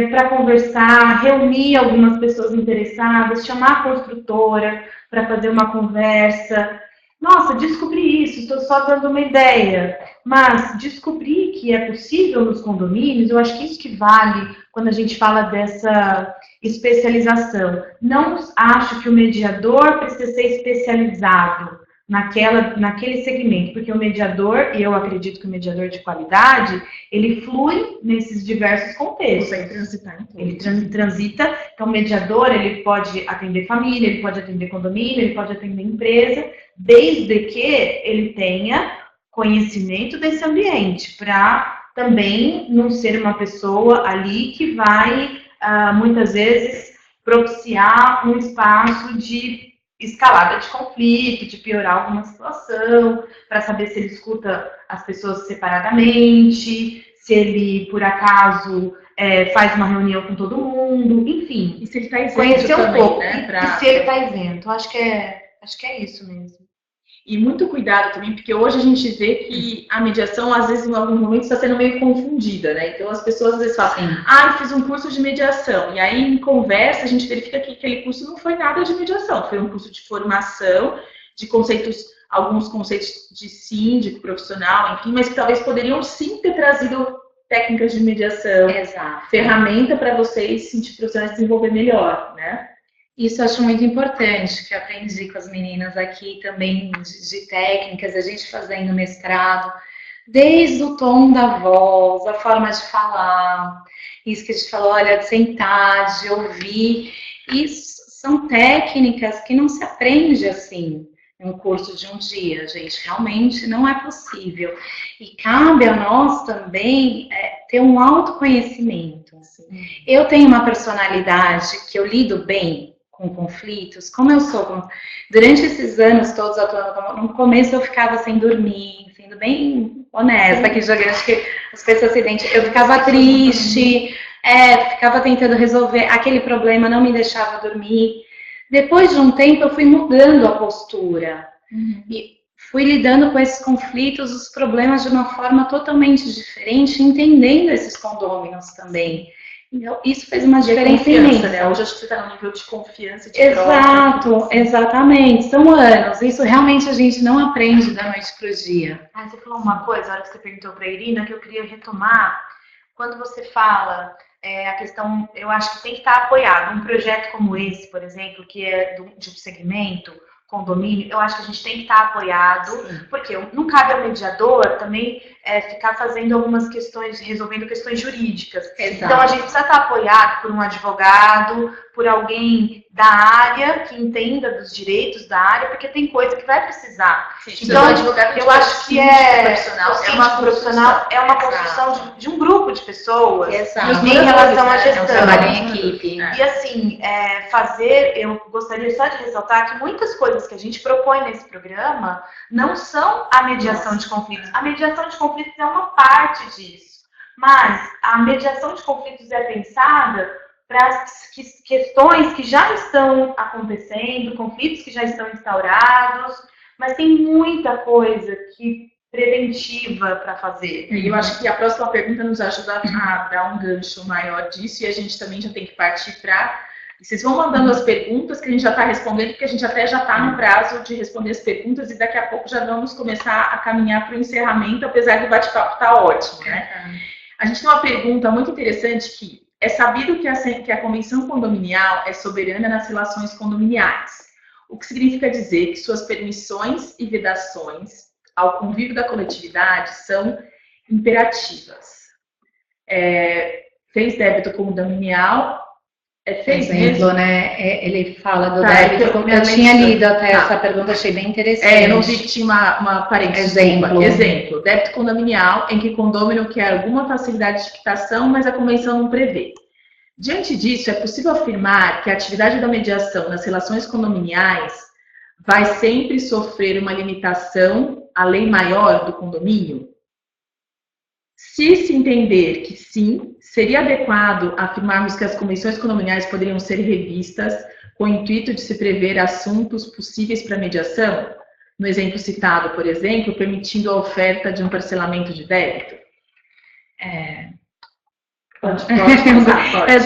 para conversar, reunir algumas pessoas interessadas, chamar a construtora para fazer uma conversa? Nossa, descobri isso, estou só dando uma ideia. Mas descobrir que é possível nos condomínios, eu acho que isso que vale quando a gente fala dessa especialização. Não acho que o mediador precisa ser especializado, naquele segmento, porque o mediador, e eu acredito que o mediador de qualidade, ele flui nesses diversos contextos. Consegue transitar em tudo. Ele transita, então o mediador, ele pode atender família, ele pode atender condomínio, ele pode atender empresa, desde que ele tenha conhecimento desse ambiente, para também não ser uma pessoa ali que vai, muitas vezes, propiciar um espaço de escalada de conflito, de piorar alguma situação, para saber se ele escuta as pessoas separadamente, se ele, por acaso, faz uma reunião com todo mundo, enfim. E se ele está isento Conhecer um também, pouco, né? e se ele está isento. Acho que é isso mesmo. E muito cuidado também, porque hoje a gente vê que a mediação, às vezes, em alguns momentos, está sendo meio confundida, né? Então, as pessoas, às vezes, falam, eu fiz um curso de mediação. E aí, em conversa, a gente verifica que aquele curso não foi nada de mediação. Foi um curso de formação, de conceitos, alguns conceitos de síndico, profissional, enfim, mas que talvez poderiam, sim, ter trazido técnicas de mediação. Exato. Ferramenta para vocês, síndico profissionais, desenvolver melhor, né? Isso eu acho muito importante, que eu aprendi com as meninas aqui também de técnicas, a gente fazendo mestrado, desde o tom da voz, a forma de falar, isso que a gente falou, olha, de sentar, de ouvir, isso são técnicas que não se aprende assim em um curso de um dia, gente, realmente não é possível. E cabe a nós também ter um autoconhecimento. Assim. Eu tenho uma personalidade que eu lido bem com conflitos, como eu sou, durante esses anos todos atuando, no começo eu ficava sem dormir, sendo bem honesta, aqui jogando, acho que as pessoas se identificam, eu ficava triste, ficava tentando resolver aquele problema, não me deixava dormir. Depois de um tempo eu fui mudando a postura, e fui lidando com esses conflitos, os problemas de uma forma totalmente diferente, entendendo esses condôminos também. Então, isso fez uma diferença imensa. Né? Hoje acho que você está no nível de confiança, de Exato, troca. Exatamente. São anos. Isso realmente a gente não aprende da noite para o dia. Você falou uma coisa, na hora que você perguntou para a Irina, que eu queria retomar. Quando você fala a questão, eu acho que tem que estar apoiado. Um projeto como esse, por exemplo, que é de um segmento, condomínio, eu acho que a gente tem que estar apoiado, sim, porque não cabe ao mediador também ficar fazendo algumas questões, resolvendo questões jurídicas. Exato. Então a gente precisa estar apoiado por um advogado, por alguém da área que entenda dos direitos da área, porque tem coisa que vai precisar. Sim, então eu acho que é uma construção de um grupo de pessoas. Exato. Em relação à gestão. Trabalho em equipe. E assim, eu gostaria só de ressaltar que muitas coisas que a gente propõe nesse programa não são a mediação de conflitos. A mediação de conflitos é uma parte disso. Mas a mediação de conflitos é pensada para as questões que já estão acontecendo, conflitos que já estão instaurados, mas tem muita coisa preventiva para fazer. E eu acho que a próxima pergunta nos ajuda a dar um gancho maior disso, e a gente também já tem que partir para... Vocês vão mandando as perguntas que a gente já está respondendo, porque a gente até já está no prazo de responder as perguntas, e daqui a pouco já vamos começar a caminhar para o encerramento, apesar do bate-papo estar ótimo, né? A gente tem uma pergunta muito interessante que é sabido que a convenção condominial é soberana nas relações condominiais, o que significa dizer que suas permissões e vedações ao convívio da coletividade são imperativas. Fez débito condominial, fez exemplo, mesmo? Né? Ele fala do débito, eu tinha lido até essa pergunta, achei bem interessante. Eu não vi que tinha uma parênteses. Exemplo, débito condominial em que o condômino quer alguma facilidade de quitação, mas a convenção não prevê. Diante disso, é possível afirmar que a atividade da mediação nas relações condominiais vai sempre sofrer uma limitação à lei maior do condomínio? Se entender que sim, seria adequado afirmarmos que as convenções condominiais poderiam ser revistas com o intuito de se prever assuntos possíveis para mediação? No exemplo citado, por exemplo, permitindo a oferta de um parcelamento de débito? Pode.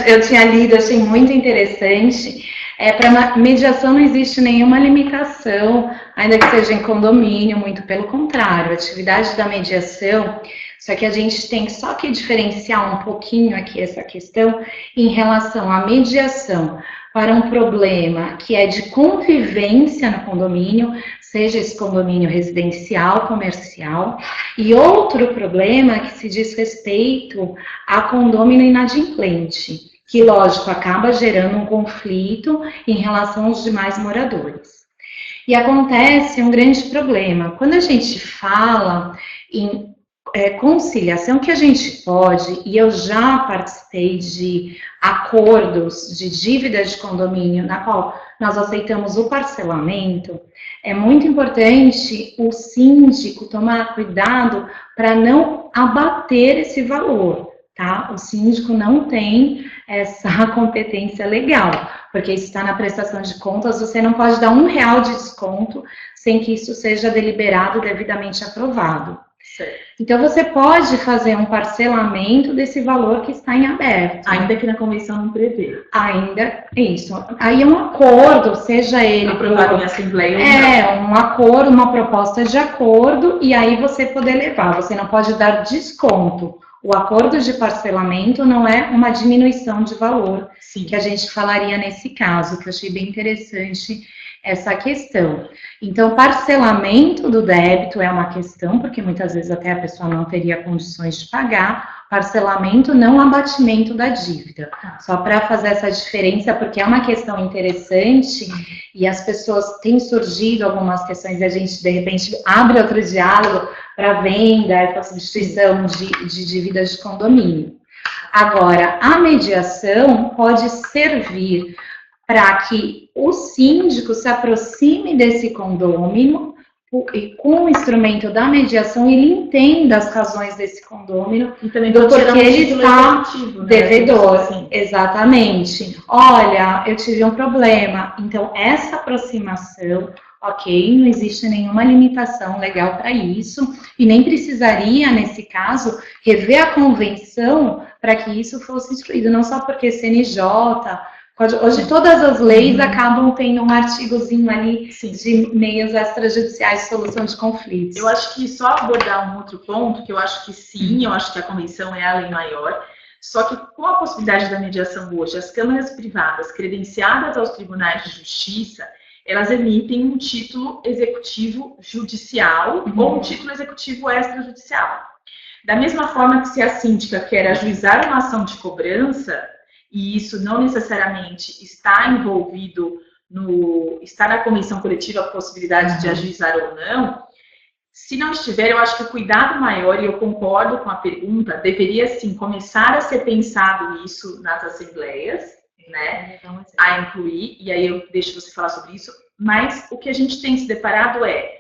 Eu tinha lido, achei muito interessante. Para mediação não existe nenhuma limitação, ainda que seja em condomínio, muito pelo contrário. A atividade da mediação, só que a gente tem só que diferenciar um pouquinho aqui essa questão em relação à mediação para um problema que é de convivência no condomínio, seja esse condomínio residencial, comercial, e outro problema que se diz respeito a condomínio inadimplente, que, lógico, acaba gerando um conflito em relação aos demais moradores. E acontece um grande problema. Quando a gente fala em conciliação, que a gente pode, e eu já participei de acordos de dívida de condomínio, na qual nós aceitamos o parcelamento, é muito importante o síndico tomar cuidado para não abater esse valor, tá? O síndico não tem essa competência legal, porque isso está na prestação de contas, você não pode dar R$1 de desconto sem que isso seja deliberado, devidamente aprovado. Certo. Então, você pode fazer um parcelamento desse valor que está em aberto. Ainda que na convenção não prevê. Ainda, isso. Aí é um acordo, seja ele... Aprovado em assembleia ou não. É, um acordo, uma proposta de acordo, e aí você poder levar. Você não pode dar desconto. O acordo de parcelamento não é uma diminuição de valor, Sim. que a gente falaria nesse caso, que eu achei bem interessante essa questão. Então, parcelamento do débito é uma questão, porque muitas vezes até a pessoa não teria condições de pagar, parcelamento, não abatimento da dívida. Só para fazer essa diferença, porque é uma questão interessante e as pessoas têm surgido algumas questões e a gente, de repente, abre outro diálogo para venda, essa substituição de dívidas de condomínio. Agora, a mediação pode servir para que o síndico se aproxime desse condômino e com o instrumento da mediação ele entenda as razões desse condômino E também do pode tirar porquê um ele título está executivo, né? devedor. Assim. Exatamente. Olha, eu tive um problema. Então, essa aproximação, ok, não existe nenhuma limitação legal para isso e nem precisaria, nesse caso, rever a convenção para que isso fosse instruído, não só porque CNJ... Hoje todas as leis acabam tendo um artigozinho ali Sim. de meios extrajudiciais de solução de conflitos. Eu acho que só abordar um outro ponto, que eu acho que sim, eu acho que a convenção é a lei maior, só que com a possibilidade da mediação hoje, as câmaras privadas credenciadas aos tribunais de justiça, elas emitem um título executivo judicial ou um título executivo extrajudicial. Da mesma forma que se a síndica quer ajuizar uma ação de cobrança, e isso não necessariamente está envolvido está na convenção coletiva a possibilidade de ajuizar ou não, se não estiver, eu acho que o cuidado maior, e eu concordo com a pergunta, deveria sim começar a ser pensado isso nas assembleias, né, a incluir, e aí eu deixo você falar sobre isso, mas o que a gente tem se deparado é,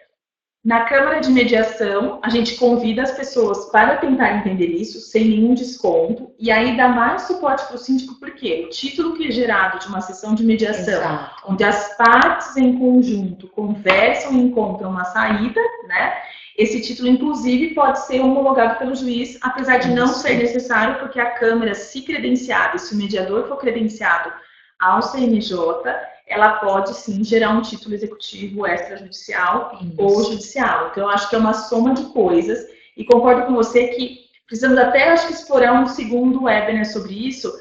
na Câmara de Mediação, a gente convida as pessoas para tentar entender isso, sem nenhum desconto, e aí dá mais suporte para o síndico, porque o título que é gerado de uma sessão de mediação, Exato. onde as partes em conjunto conversam e encontram uma saída, né? Esse título, inclusive, pode ser homologado pelo juiz, apesar de não ser necessário, porque a Câmara, se credenciada, se o mediador for credenciado ao CNJ, ela pode sim gerar um título executivo extrajudicial ou judicial. Então, eu acho que é uma soma de coisas, e concordo com você que precisamos até, acho que, explorar um segundo webinar sobre isso,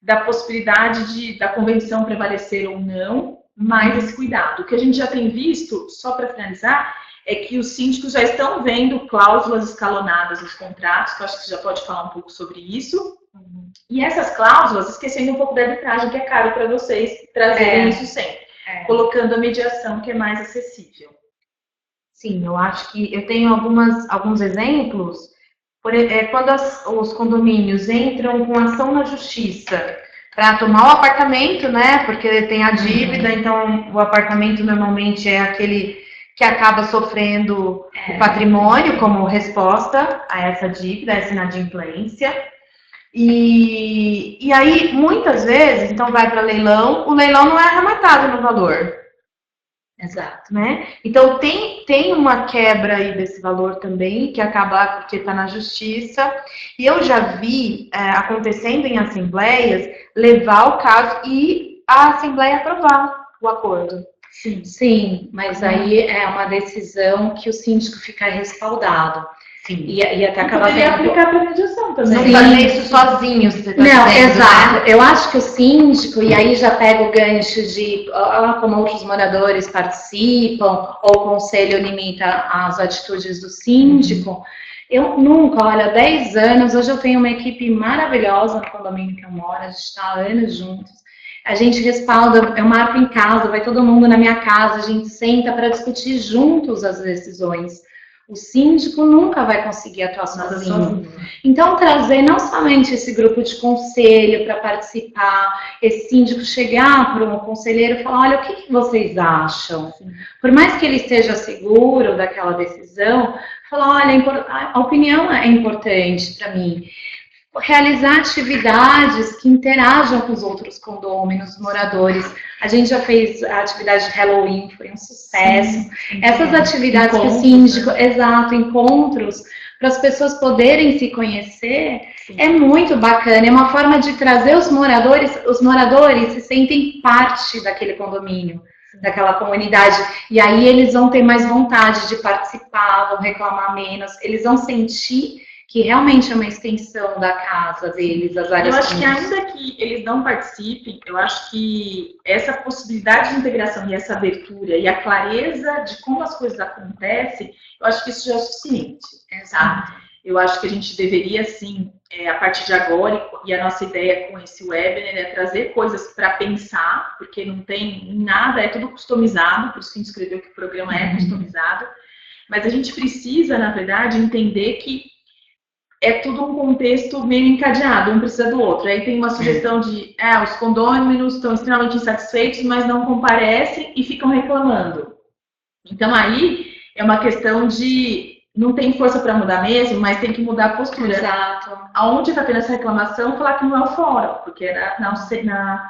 da possibilidade da convenção prevalecer ou não, mais esse cuidado. O que a gente já tem visto, só para finalizar, é que os síndicos já estão vendo cláusulas escalonadas nos contratos, que eu acho que você já pode falar um pouco sobre isso. E essas cláusulas, esquecendo um pouco da arbitragem, que é caro para vocês trazerem isso sempre. Colocando a mediação, que é mais acessível. Sim, eu acho que eu tenho alguns exemplos. Quando os condomínios entram com ação na justiça para tomar o apartamento, né? Porque tem a dívida, então o apartamento normalmente é aquele que acaba sofrendo o patrimônio como resposta a essa dívida, a essa inadimplência. E aí, muitas vezes, então vai para leilão, o leilão não é arrematado no valor. Exato. Né? Então, tem uma quebra aí desse valor também, que acaba porque está na justiça. E eu já vi acontecendo em assembleias, levar o caso e a assembleia aprovar o acordo. Sim, mas aí é uma decisão que o síndico fica respaldado. Sim. E até acabar Poderia sendo... aplicar para a mediação também. Não fazer isso sozinho, você tá Não, dizendo, exato. né? Eu acho que o síndico, e aí já pega o gancho de como outros moradores participam, ou o conselho limita as atitudes do síndico. Eu nunca, olha, 10 anos, hoje eu tenho uma equipe maravilhosa no condomínio que eu moro, a gente está há anos juntos. A gente respalda, eu marco em casa, vai todo mundo na minha casa, a gente senta para discutir juntos as decisões. O síndico nunca vai conseguir atuar sozinho. Então, trazer não somente esse grupo de conselho para participar, esse síndico chegar para um conselheiro e falar, olha, o que vocês acham? Por mais que ele esteja seguro daquela decisão, falar, olha, a opinião é importante para mim. Realizar atividades que interajam com os outros condôminos, moradores. A gente já fez a atividade de Halloween, foi um sucesso. Essas atividades que o síndico, exato, encontros, para as pessoas poderem se conhecer, é muito bacana. É uma forma de trazer os moradores se sentem parte daquele condomínio, daquela comunidade. E aí eles vão ter mais vontade de participar, vão reclamar menos, eles vão sentir que realmente é uma extensão da casa deles, as áreas. Eu acho que ainda que eles não participem, eu acho que essa possibilidade de integração e essa abertura e a clareza de como as coisas acontecem, eu acho que isso já é suficiente, tá? Eu acho que a gente deveria, sim, a partir de agora, e a nossa ideia com esse webinar é trazer coisas para pensar, porque não tem nada, é tudo customizado, por isso que a gente escreveu que o programa é customizado, mas a gente precisa, na verdade, entender que é tudo um contexto meio encadeado, um precisa do outro. Aí tem uma sugestão de, os condôminos estão extremamente insatisfeitos, mas não comparecem e ficam reclamando. Então aí é uma questão de, não tem força para mudar mesmo, mas tem que mudar a postura. Exato. Aonde está tendo essa reclamação, falar que não é o fórum, porque é na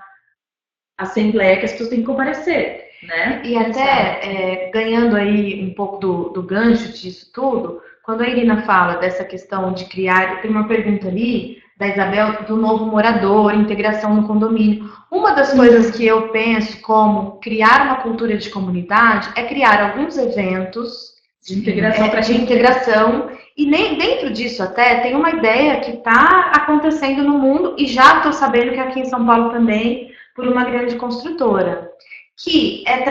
assembleia que as pessoas têm que comparecer, né? E até ganhando aí um pouco do gancho disso tudo, quando a Irina fala dessa questão de criar, tem uma pergunta ali da Isabel do novo morador, integração no condomínio. Uma das coisas que eu penso como criar uma cultura de comunidade é criar alguns eventos de integração, e nem dentro disso até tem uma ideia que está acontecendo no mundo e já estou sabendo que aqui em São Paulo também por uma grande construtora, que é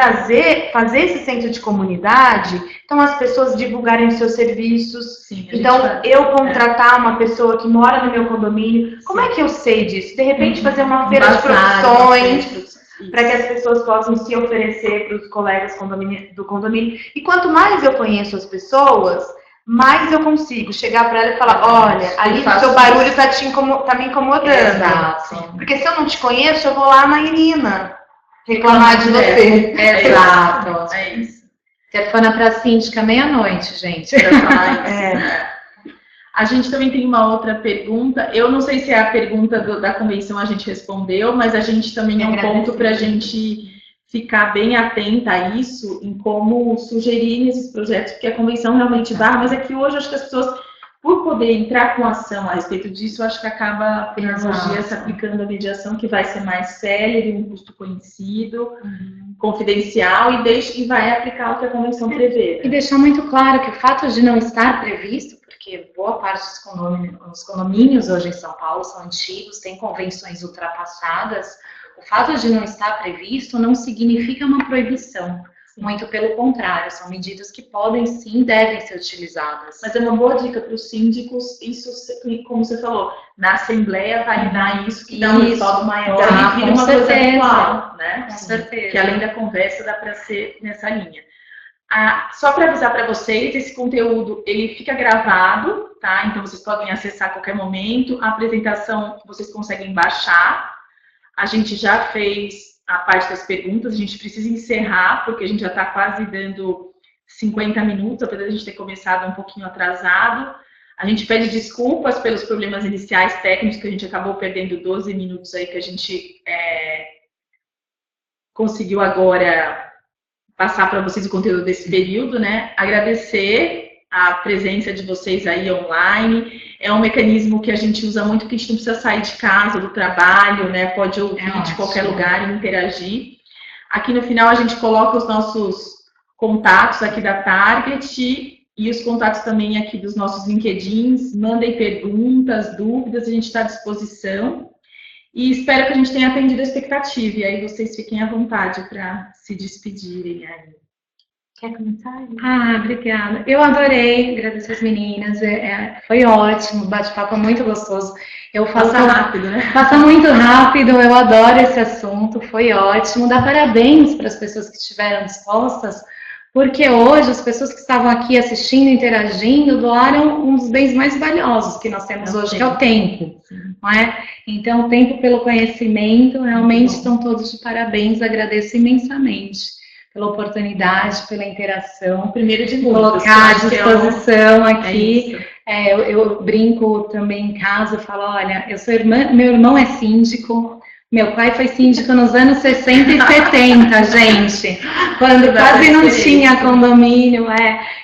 fazer esse centro de comunidade, então as pessoas divulgarem os seus serviços. Sim, então, eu contratar uma pessoa que mora no meu condomínio, como é que eu sei disso? De repente, fazer uma feira de profissões, para que as pessoas possam se oferecer para os colegas do condomínio. E quanto mais eu conheço as pessoas, mais eu consigo chegar para ela e falar, olha, ali o seu barulho está me incomodando. Exato. Porque se eu não te conheço, eu vou lá na Irina reclamar de você. Exato. É isso. Telefona para a síndica meia-noite, gente. Pra falar isso. A gente também tem uma outra pergunta. Eu não sei se é a pergunta da convenção a gente respondeu, mas a gente também é um ponto para a gente ficar bem atenta a isso, em como sugerir esses projetos, porque a convenção realmente dá, mas é que hoje acho que as pessoas, por poder entrar com ação a respeito disso, acho que acaba, por analogia, se aplicando a mediação, que vai ser mais célere, um custo conhecido, confidencial, e vai aplicar o que a convenção prevê. E deixar muito claro que o fato de não estar previsto, porque boa parte dos condomínios hoje em São Paulo são antigos, têm convenções ultrapassadas, o fato de não estar previsto não significa uma proibição. Sim. Muito pelo contrário, são medidas que podem sim, devem ser utilizadas. Mas é uma boa dica para os síndicos, isso, como você falou, na Assembleia vai dar isso, que dá um respaldo maior e vira uma coisa atual, né? Com certeza. Que além da conversa dá para ser nessa linha. Só para avisar para vocês, esse conteúdo ele fica gravado, tá? Então vocês podem acessar a qualquer momento. A apresentação vocês conseguem baixar. A gente já fez a parte das perguntas, a gente precisa encerrar, porque a gente já está quase dando 50 minutos, apesar de a gente ter começado um pouquinho atrasado. A gente pede desculpas pelos problemas iniciais técnicos, que a gente acabou perdendo 12 minutos aí, que a gente conseguiu agora passar para vocês o conteúdo desse período, né? Agradecer a presença de vocês aí online. É um mecanismo que a gente usa muito, porque a gente não precisa sair de casa, do trabalho, né? Pode ouvir de qualquer lugar e interagir. Aqui no final a gente coloca os nossos contatos aqui da Target E os contatos também aqui dos nossos LinkedIns. Mandem perguntas, dúvidas, a gente está à disposição. E espero que a gente tenha atendido a expectativa. E aí vocês fiquem à vontade para se despedirem aí. Quer começar? Obrigada. Eu adorei, agradecer as meninas. Foi ótimo, o bate-papo é muito gostoso. Eu falo Passa rápido, né? Passa muito rápido, eu adoro esse assunto, foi ótimo. Dá parabéns para as pessoas que estiveram dispostas, porque hoje as pessoas que estavam aqui assistindo, interagindo, doaram um dos bens mais valiosos que nós temos hoje, que é o tempo. Não é? Então, o tempo pelo conhecimento, realmente estão todos de parabéns, agradeço imensamente pela oportunidade, pela interação. Primeiro de colocar à disposição aqui. Eu brinco também em casa, eu falo, olha, eu sou irmã, meu irmão é síndico, meu pai foi síndico nos anos 60 e 70, gente, quando quase não tinha condomínio,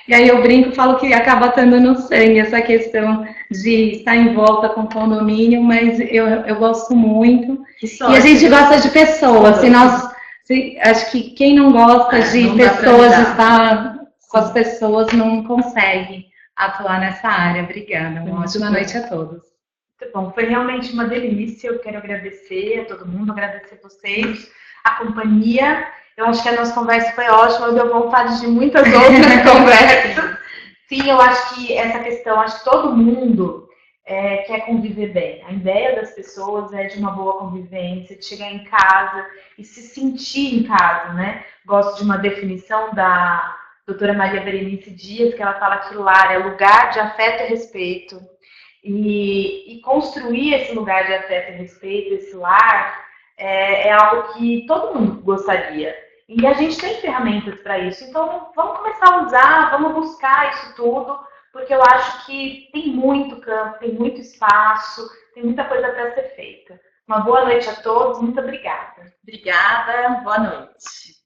e aí eu brinco, falo que acaba estando no sangue essa questão de estar em volta com condomínio, mas eu gosto muito, e a gente gosta de pessoas, acho que quem não gosta de pessoas, de estar com as pessoas, não consegue atuar nessa área. Obrigada. Uma ótima noite a todos. Muito bom. Foi realmente uma delícia. Eu quero agradecer a todo mundo, agradecer vocês, a companhia. Eu acho que a nossa conversa foi ótima. Eu deu vontade de muitas outras conversas. Sim, eu acho que essa questão, acho que todo mundo quer conviver bem. A ideia das pessoas é de uma boa convivência, de chegar em casa e se sentir em casa, né? Gosto de uma definição da doutora Maria Berenice Dias, que ela fala que lar é lugar de afeto e respeito. E construir esse lugar de afeto e respeito, esse lar, é algo que todo mundo gostaria. E a gente tem ferramentas para isso. Então, vamos começar a usar, vamos buscar isso tudo, porque eu acho que tem muito campo, tem muito espaço, tem muita coisa para ser feita. Uma boa noite a todos, muito obrigada. Obrigada, boa noite.